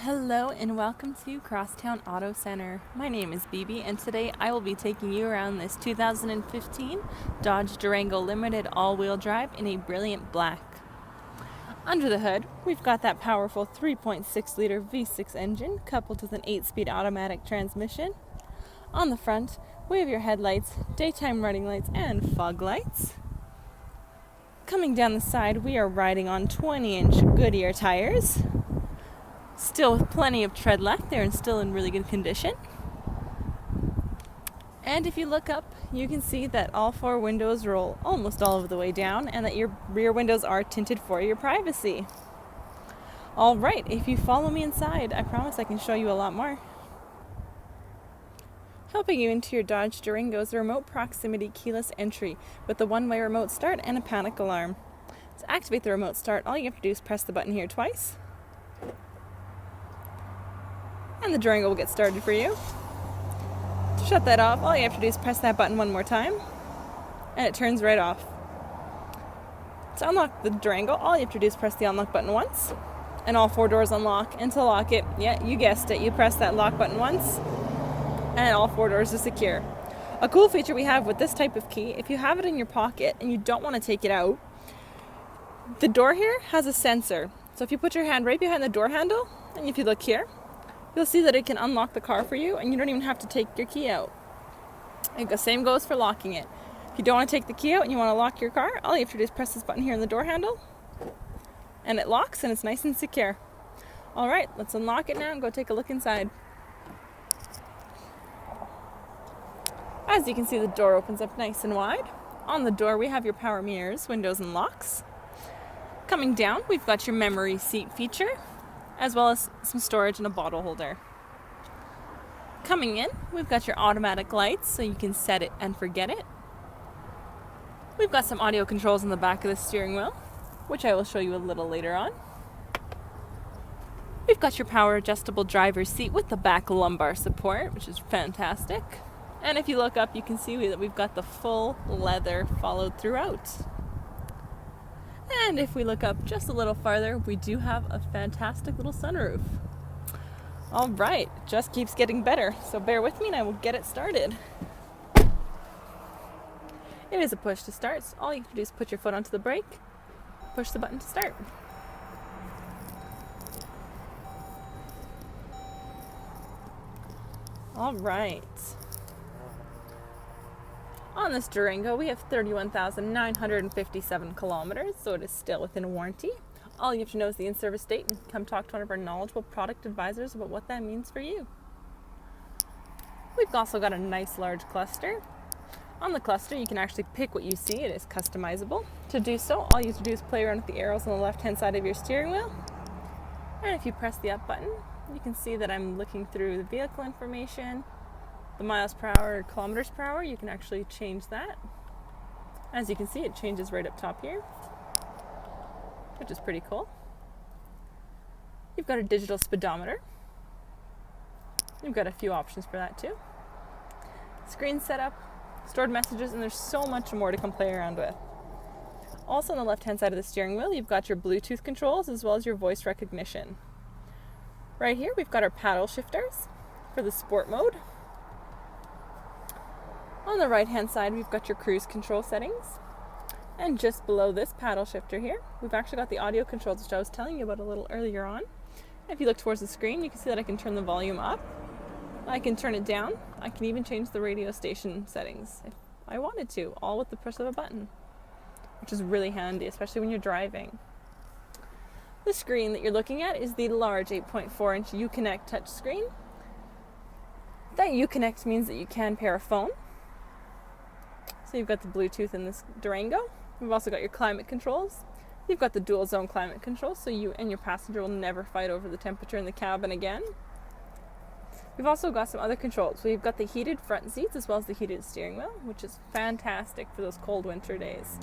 Hello and welcome to Crosstown Auto Center. My name is BB and today I will be taking you around this 2015 Dodge Durango Limited all-wheel drive in a brilliant black. Under the hood, we've got that powerful 3.6-liter V6 engine coupled with an 8-speed automatic transmission. On the front, we have your headlights, daytime running lights, and fog lights. Coming down the side, we are riding on 20-inch Goodyear tires. Still with plenty of tread left, they're still in really good condition. And if you look up, you can see that all four windows roll almost all of the way down and that your rear windows are tinted for your privacy. Alright, if you follow me inside, I promise I can show you a lot more. Helping you into your Dodge Durango is a remote proximity keyless entry with the one-way remote start and a panic alarm. To activate the remote start, all you have to do is press the button here twice. And the Durango will get started for you. To shut that off, all you have to do is press that button one more time, and it turns right off. To unlock the Durango, all you have to do is press the unlock button once, and all four doors unlock. And to lock it, yeah, you guessed it, you press that lock button once, and all four doors are secure. A cool feature we have with this type of key, if you have it in your pocket and you don't want to take it out, the door here has a sensor. So if you put your hand right behind the door handle, and if you look here, you'll see that it can unlock the car for you and you don't even have to take your key out. And the same goes for locking it. If you don't want to take the key out and you want to lock your car, all you have to do is press this button here on the door handle and it locks and it's nice and secure. Alright, let's unlock it now and go take a look inside. As you can see, the door opens up nice and wide. On the door we have your power mirrors, windows and locks. Coming down, we've got your memory seat feature, as well as some storage and a bottle holder. Coming in, we've got your automatic lights so you can set it and forget it. We've got some audio controls in the back of the steering wheel, which I will show you a little later on. We've got your power adjustable driver's seat with the back lumbar support, which is fantastic. And if you look up, you can see that we've got the full leather followed throughout. And if we look up just a little farther, we do have a fantastic little sunroof. Alright, it just keeps getting better, so bear with me and I will get it started. It is a push to start, so all you have to do is put your foot onto the brake, push the button to start. Alright. On this Durango, we have 31,957 kilometers, so it is still within warranty. All you have to know is the in-service date and come talk to one of our knowledgeable product advisors about what that means for you. We've also got a nice large cluster. On the cluster, you can actually pick what you see. It is customizable. To do so, all you have to do is play around with the arrows on the left-hand side of your steering wheel. And if you press the up button, you can see that I'm looking through the vehicle information. The miles per hour or kilometers per hour, you can actually change that. As you can see, it changes right up top here, which is pretty cool. You've got a digital speedometer. You've got a few options for that too. Screen setup, stored messages, and there's so much more to come play around with. Also on the left-hand side of the steering wheel, you've got your Bluetooth controls as well as your voice recognition. Right here, we've got our paddle shifters for the sport mode. On the right-hand side, we've got your cruise control settings. And just below this paddle shifter here, we've actually got the audio controls, which I was telling you about a little earlier on. If you look towards the screen, you can see that I can turn the volume up. I can turn it down. I can even change the radio station settings if I wanted to, all with the push of a button, which is really handy, especially when you're driving. The screen that you're looking at is the large 8.4-inch UConnect touchscreen. That UConnect means that you can pair a phone. So you've got the Bluetooth in this Durango. We've also got your climate controls. You've got the dual zone climate control, so you and your passenger will never fight over the temperature in the cabin again. We've also got some other controls. We've got the heated front seats as well as the heated steering wheel, which is fantastic for those cold winter days.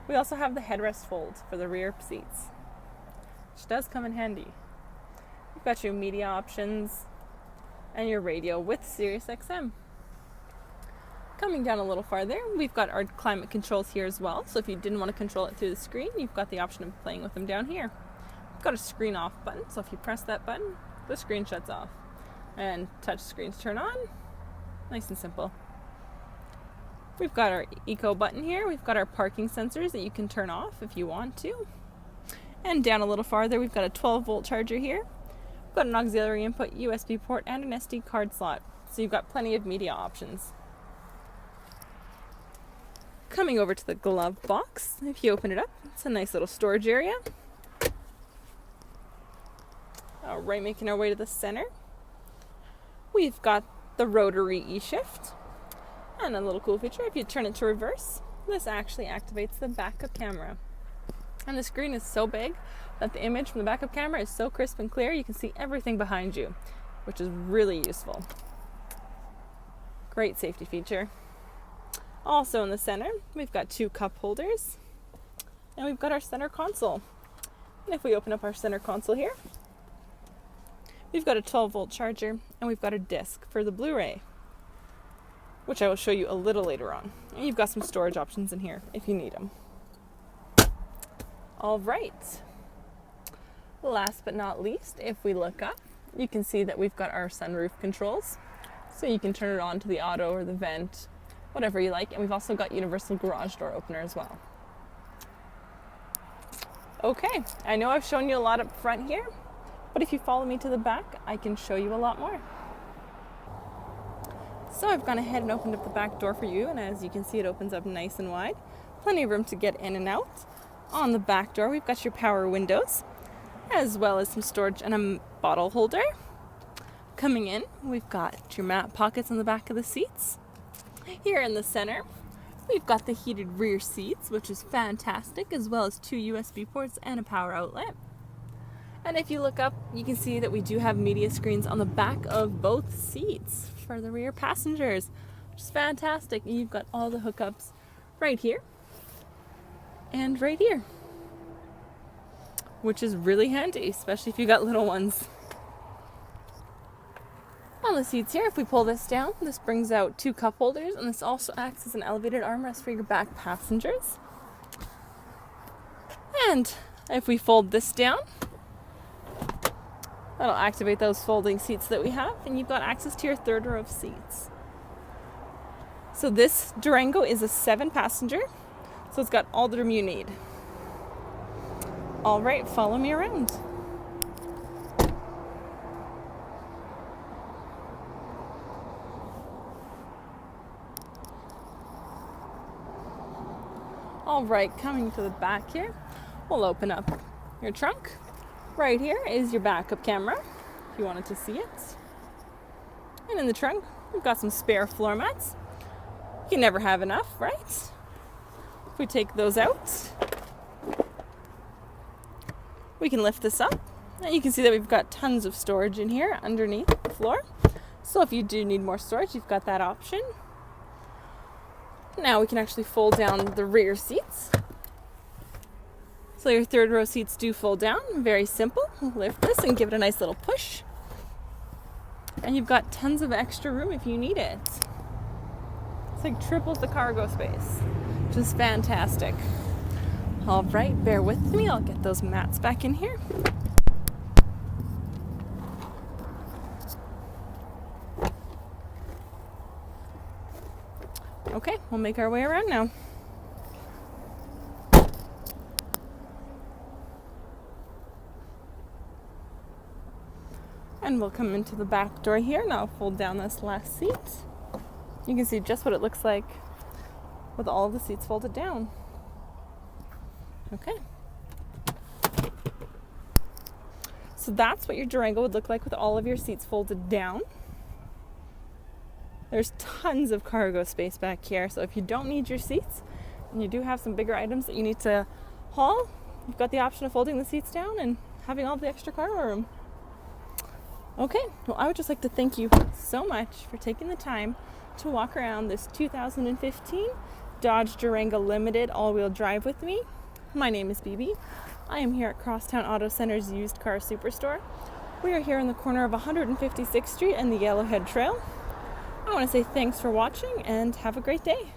We also have the headrest folds for the rear seats, which does come in handy. You've got your media options and your radio with Sirius XM. Coming down a little farther, we've got our climate controls here as well. So if you didn't want to control it through the screen, you've got the option of playing with them down here. We've got a screen off button, so if you press that button, the screen shuts off. And touch screens turn on. Nice and simple. We've got our eco button here. We've got our parking sensors that you can turn off if you want to. And down a little farther, we've got a 12-volt charger here. We've got an auxiliary input, USB port, and an SD card slot. So you've got plenty of media options. Coming over to the glove box, if you open it up, it's a nice little storage area. All right, making our way to the center. We've got the rotary E-shift. And a little cool feature, if you turn it to reverse, this actually activates the backup camera. And the screen is so big that the image from the backup camera is so crisp and clear, you can see everything behind you, which is really useful. Great safety feature. Also in the center, we've got 2 cup holders, and we've got our center console. And if we open up our center console here, we've got a 12-volt charger, and we've got a disc for the Blu-ray, which I will show you a little later on. And you've got some storage options in here if you need them. All right. Last but not least, if we look up, you can see that we've got our sunroof controls. So you can turn it on to the auto or the vent, whatever you like. And we've also got universal garage door opener as well. Okay, I know I've shown you a lot up front here, but if you follow me to the back, I can show you a lot more. So I've gone ahead and opened up the back door for you, and as you can see, it opens up nice and wide. Plenty of room to get in and out. On the back door, we've got your power windows, as well as some storage and a bottle holder. Coming in, we've got your mat pockets on the back of the seats. Here in the center, we've got the heated rear seats, which is fantastic, as well as 2 USB ports and a power outlet. And if you look up, you can see that we do have media screens on the back of both seats for the rear passengers, which is fantastic. And you've got all the hookups right here and right here, which is really handy, especially if you got little ones. On the seats here, if we pull this down, this brings out 2 cup holders, and this also acts as an elevated armrest for your back passengers. And if we fold this down, that'll activate those folding seats that we have, and you've got access to your 3rd row of seats. So this Durango is a 7-passenger, so it's got all the room you need. All right, follow me around. All right, coming to the back here, we'll open up your trunk. Right here is your backup camera, if you wanted to see it. And in the trunk, we've got some spare floor mats. You can never have enough, right? If we take those out, we can lift this up. And you can see that we've got tons of storage in here underneath the floor. So if you do need more storage, you've got that option. Now we can actually fold down the rear seats. So your 3rd row seats do fold down. Very simple. Lift this and give it a nice little push. And you've got tons of extra room if you need it. It's like triples the cargo space, which is fantastic. All right, bear with me. I'll get those mats back in here. Okay, we'll make our way around now. And we'll come into the back door here, and I'll fold down this last seat. You can see just what it looks like with all of the seats folded down. Okay. So that's what your Durango would look like with all of your seats folded down. There's tons of cargo space back here, so if you don't need your seats and you do have some bigger items that you need to haul, you've got the option of folding the seats down and having all the extra cargo room. Okay, well, I would just like to thank you so much for taking the time to walk around this 2015 Dodge Durango Limited all-wheel drive with me. My name is BB. I am here at Crosstown Auto Center's used car superstore. We are here in the corner of 156th Street and the Yellowhead Trail. I want to say thanks for watching and have a great day.